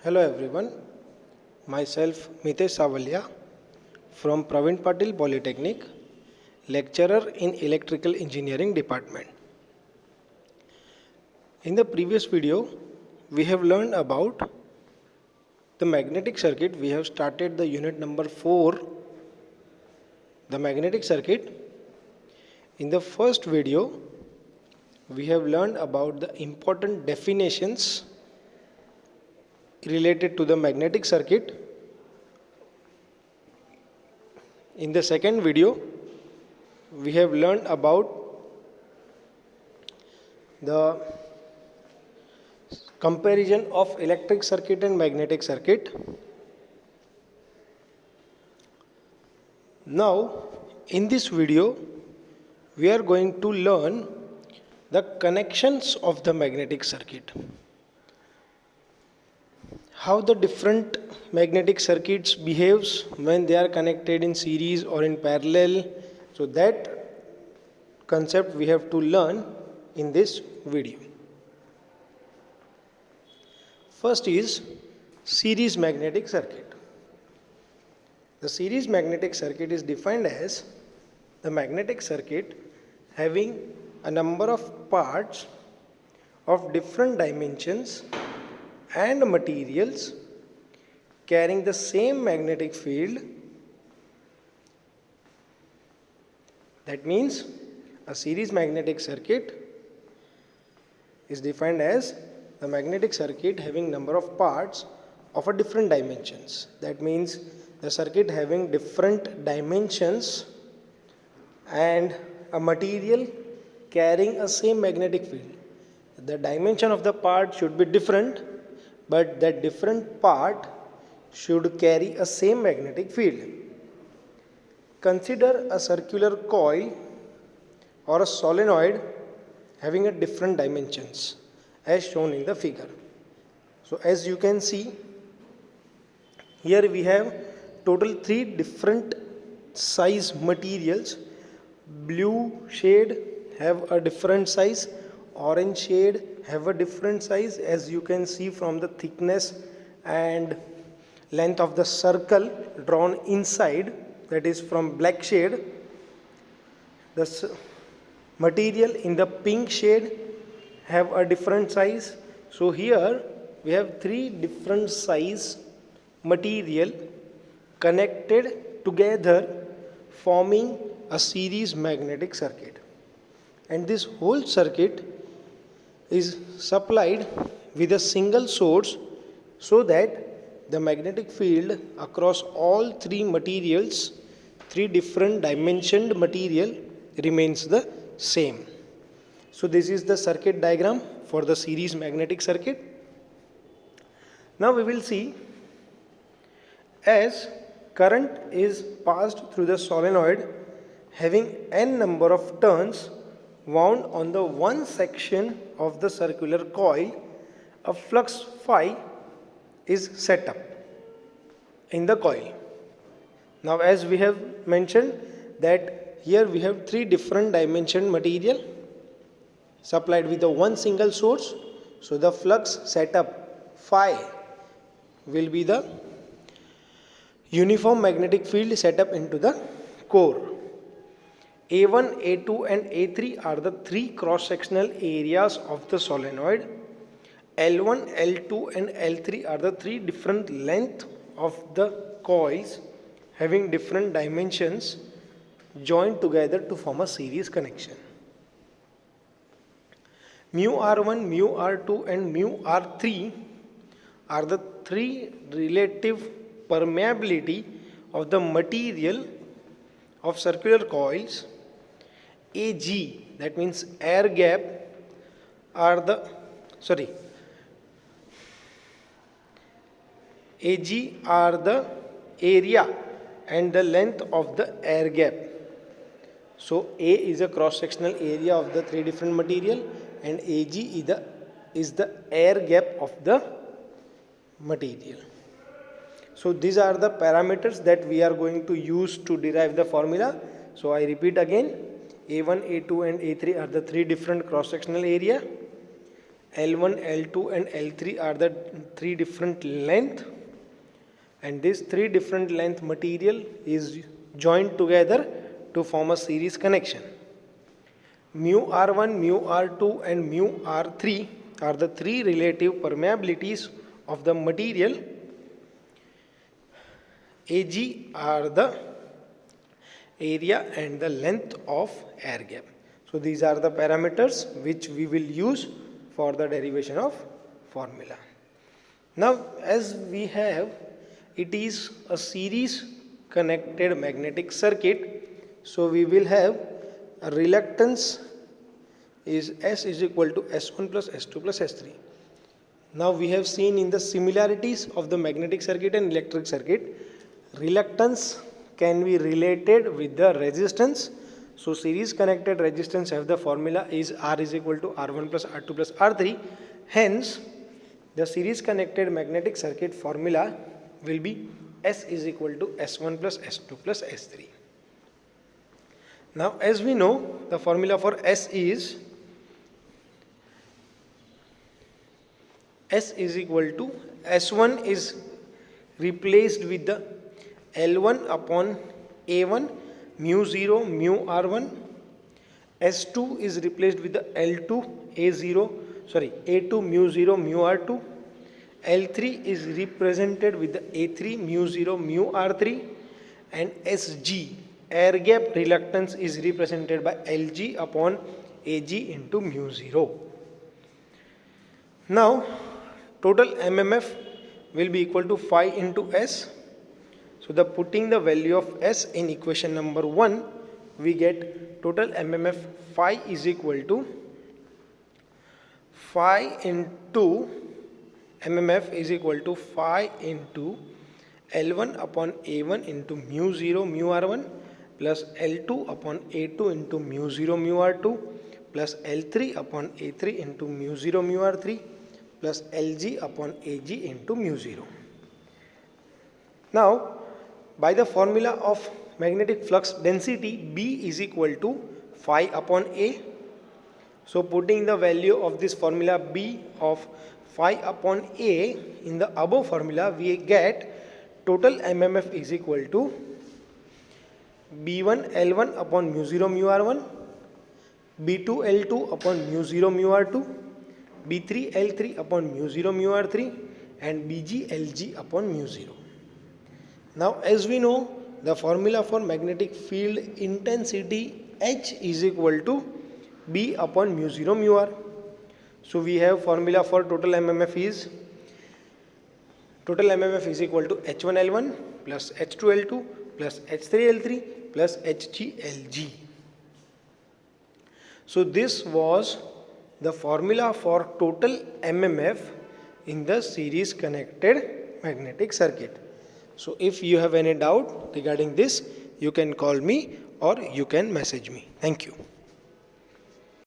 Hello everyone, myself Mitesh Savalya from Praveen Patil Polytechnic, lecturer in Electrical Engineering Department. In the previous video, we have learned about the magnetic circuit. We have started the unit number 4, the magnetic circuit. In the first video, we have learned about the important definitions related to the magnetic circuit. In the second video, we have learned about the comparison of electric circuit and magnetic circuit. Now, in this video, we are going to learn the connections of the magnetic circuit. How the different magnetic circuits behaves when they are connected in series or in parallel. So that concept we have to learn in this video. First is series magnetic circuit. The series magnetic circuit is defined as the magnetic circuit having a number of parts of different dimensions and materials carrying the same magnetic field. That means a series magnetic circuit is defined as the magnetic circuit having number of parts of a different dimensions. That means the circuit having different dimensions and a material carrying a same magnetic field. The dimension of the part should be different, but that different part should carry a same magnetic field. Consider a circular coil or a solenoid having a different dimensions as shown in the figure. So as you can see, here we have total 3 different size materials. Blue shade have a different size, orange shade have a different size, as you can see from the thickness and length of the circle drawn inside, that is from black shade. The material in the pink shade have a different size. So here we have 3 different size material connected together forming a series magnetic circuit, and this whole circuit is supplied with a single source so that the magnetic field across all 3 materials, 3 different dimensioned material, remains the same. So this is the circuit diagram for the series magnetic circuit. Now we will see, as current is passed through the solenoid having n number of turns wound on the one section of the circular coil, a flux phi is set up in the coil. Now as we have mentioned that here we have 3 different dimension material supplied with the one single source. So the flux set up phi will be the uniform magnetic field set up into the core. A1, A2 and A3 are the 3 cross-sectional areas of the solenoid. L1, L2 and L3 are the 3 different lengths of the coils having different dimensions joined together to form a series connection. Mu R1, mu R2 and mu R3 are the 3 relative permeability of the material of circular coils. Ag, that means air gap, are the Ag are the area and the length of the air gap. So A is a cross-sectional area of the 3 different material, and Ag is the air gap of the material. So these are the parameters that we are going to use to derive the formula. So I repeat again, A1, A2 and A3 are the 3 different cross-sectional area. L1, L2 and L3 are the three different length, and this three different length material is joined together to form a series connection. Mu R1, mu R2 and mu R3 are the three relative permeabilities of the material. Ag are the area and the length of air gap. So these are the parameters which we will use for the derivation of formula. Now as we have, it is a series connected magnetic circuit, so we will have a reluctance is S is equal to S1 plus S2 plus S3. Now we have seen in the similarities of the magnetic circuit and electric circuit, reluctance can be related with the resistance. So series connected resistance have the formula is R is equal to R1 plus R2 plus R3. Hence the series connected magnetic circuit formula will be S is equal to S1 plus S2 plus S3. Now as we know, the formula for S is equal to S1 is replaced with the L1 upon A1 mu 0 mu R1. S2 is replaced with the A2 mu 0 mu R2. L3 is represented with the A3 mu 0 mu R3, and SG air gap reluctance is represented by Lg upon Ag into mu 0. Now total MMF will be equal to phi into S. So the putting the value of S in equation number 1, we get total MMF phi is equal to phi into MMF is equal to phi into L1 upon A1 into mu 0 mu R1 plus L2 upon A2 into mu 0 mu R2 plus L3 upon A3 into mu 0 mu R3 plus Lg upon Ag into mu 0. Now by the formula of magnetic flux density, B is equal to phi upon A. So putting the value of this formula B of phi upon A in the above formula, we get total MMF is equal to B1 L1 upon mu 0 mu R1, B2 L2 upon mu 0 mu R2, B3 L3 upon mu 0 mu R3 and Bg Lg upon mu 0. Now as we know, the formula for magnetic field intensity H is equal to B upon mu 0 mu R. So we have formula for total MMF is equal to H1L1 plus H2L2 plus H3L3 plus HgLg. So this was the formula for total MMF in the series connected magnetic circuit. So if you have any doubt regarding this, you can call me or you can message me. Thank you.